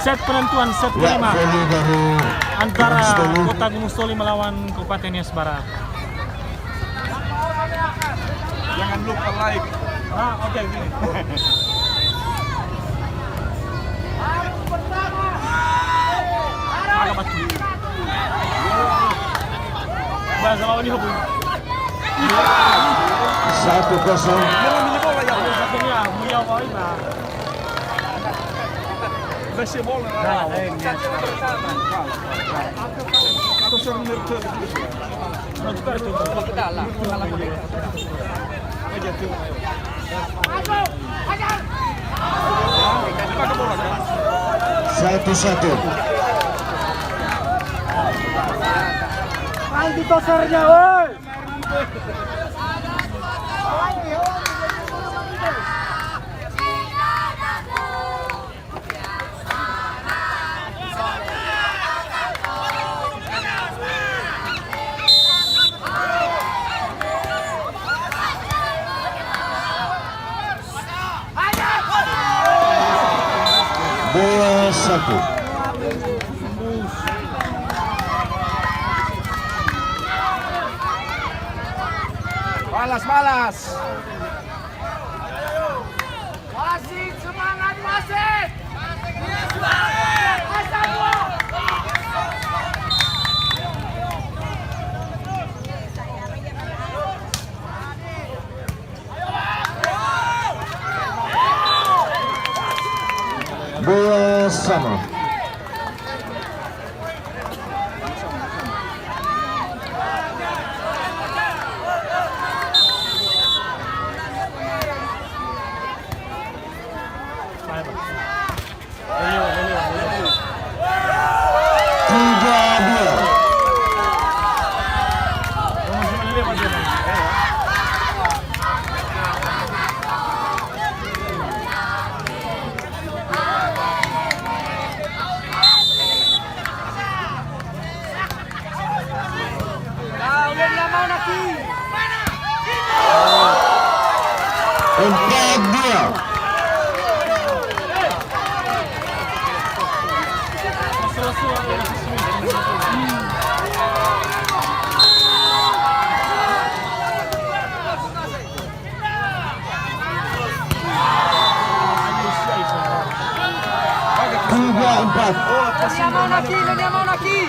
Set penentuan set kelima antara Kota Gunung Soli melawan Kabupaten Nias Barat. Jangan lupa like. Oke, gini. Bahasa lawan ini hubung. 1-0. Versi bollen. Då kör de ut över. Satu-satu. Aldi tosernya, woi. Bola 1. Balas. Wasit, semangat wasit! Bola sama. Empat dua. Tiga empat. Dia mau lagi.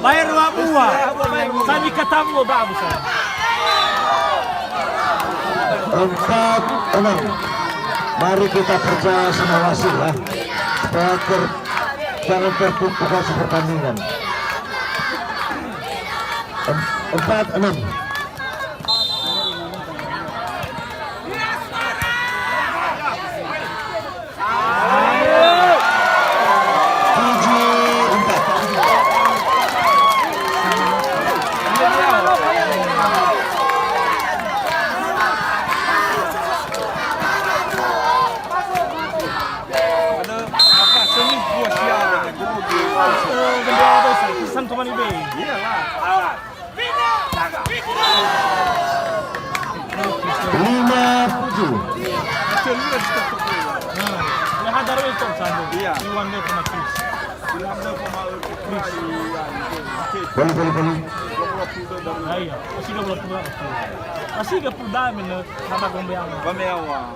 Bayar dua buah. Kami ketemu bagus. 4-6. Mari kita percaya sama wasit ya. Supaya jangan terprovokasi pertandingan. 4-6. Santo Manibe. Iyalah. 5-7. Lahat daro ito Santo. Iya. Iwan dia kena Chris. Sila hamna po mga Balik. Iya, masih gak boleh pulang. Masih gak pulang dami na nabagong bayang. Bameawa.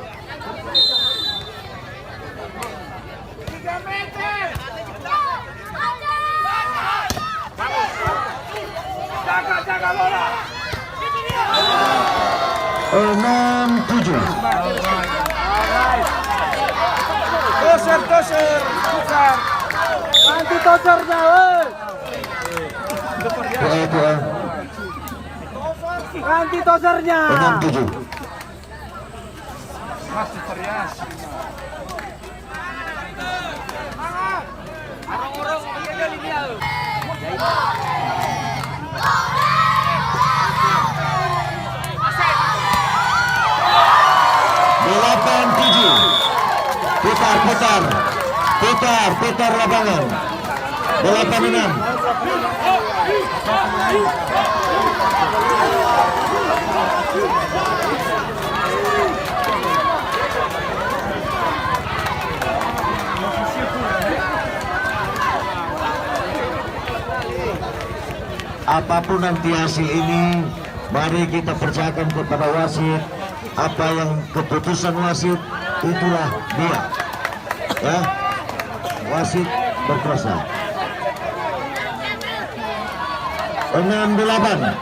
3 meter. Jaga bola. 6-7. Toser, bukan. Nanti tosernya, woi. Dua. Nanti tosernya. 6-7. Masih variasi. Orang-orang dia dia. Delapan tujuh. Putar lapangan. 8-6. Apapun nanti hasil ini, mari kita percayakan kepada wasit. Apa yang keputusan wasit, itulah dia. Ya, wasit berkuasa. 6-8.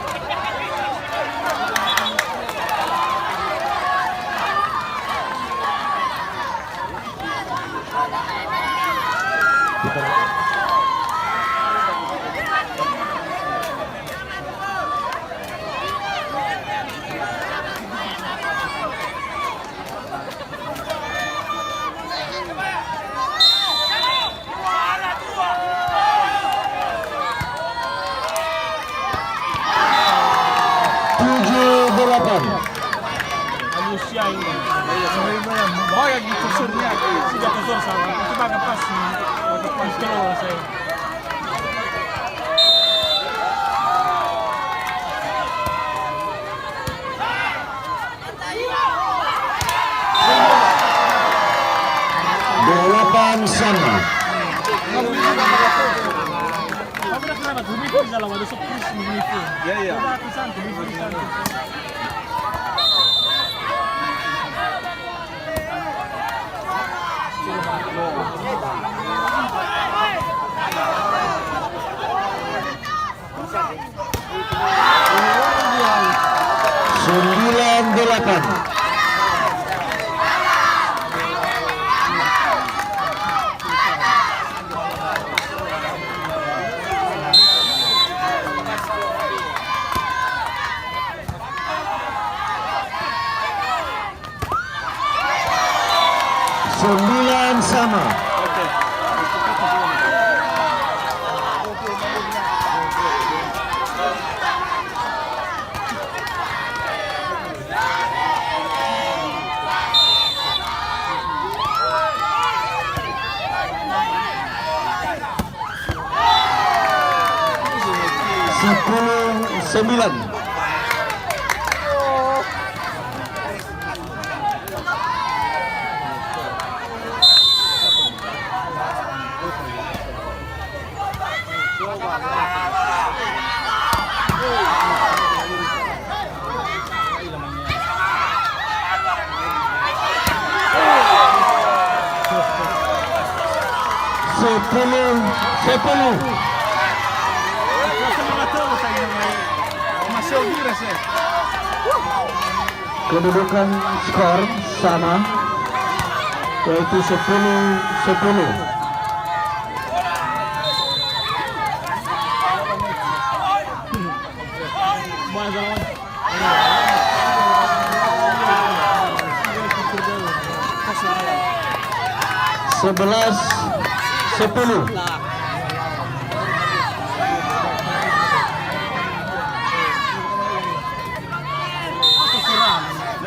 Manusia ini. Oh, yang di tosernya. Sudah tusur sama. Itu baga pas nih. Baga pas kalau saya. Delapan sama. Kamu dah kenapa? Tumipu di dalam ada sepuluh tumipu. Iya. Ratusan tumipu di sana. Sembilan 8. Sembilan sama. Sepuluh 9. Sepuluh. Masih Ogires ya. Kedudukan skor sama, yaitu 10-10. Sebelas 10.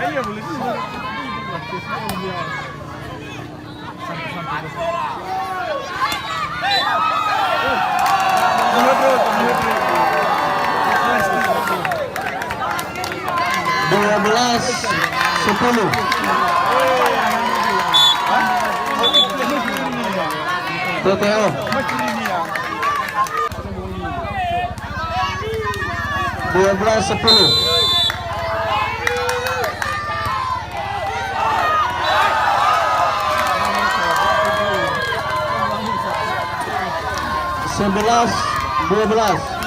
Iya boleh sih. Dua belas 10. TTO. 12-10. Sebelas 12.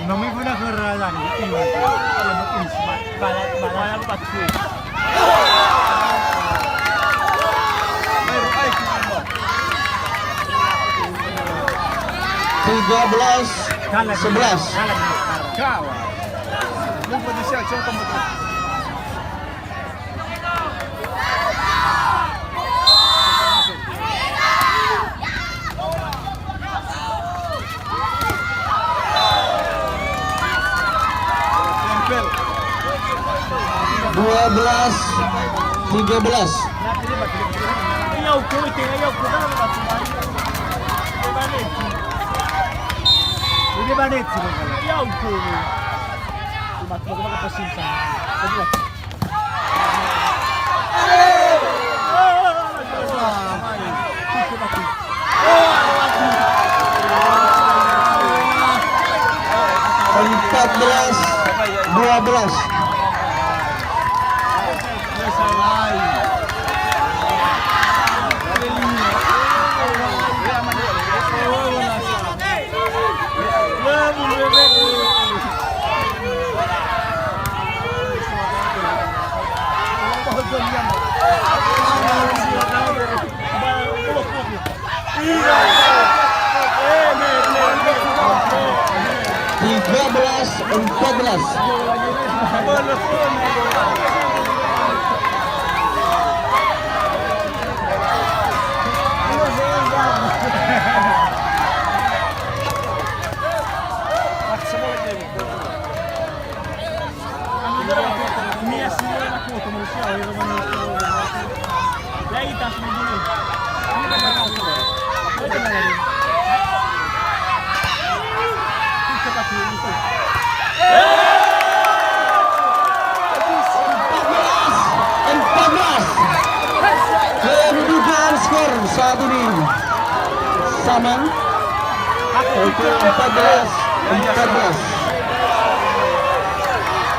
Namanya guna kerajan itu. Kalau mungkin smart, balanya lupa cuy. Tiga belas 11. Kawa. Lupa di siya, coba mo to. Tempel. 12-13. Ayaw ko, ayaw ko na naman Hindi ba net sila kala? Ayaw ko. Diba, ko makapasin sa. Diba? Empat belas 12. Tiga belas 14. Kedudukan skor saat ini sama, yaitu 14-14.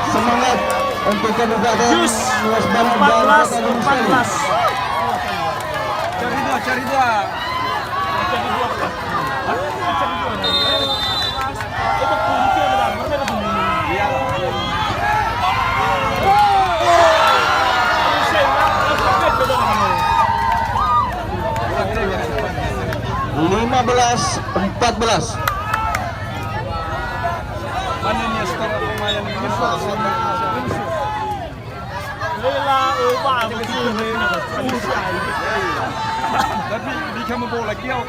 Semangat untuk Kabupaten Luas Barat dan Kota Gunung Sari. 14. Cari dua. Lima belas 14. Panen niya skor ang pamayan ng Tapi di kamu bola kiau.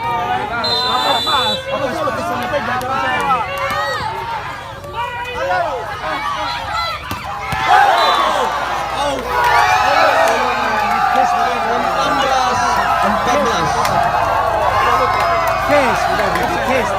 Kes, udah, kes.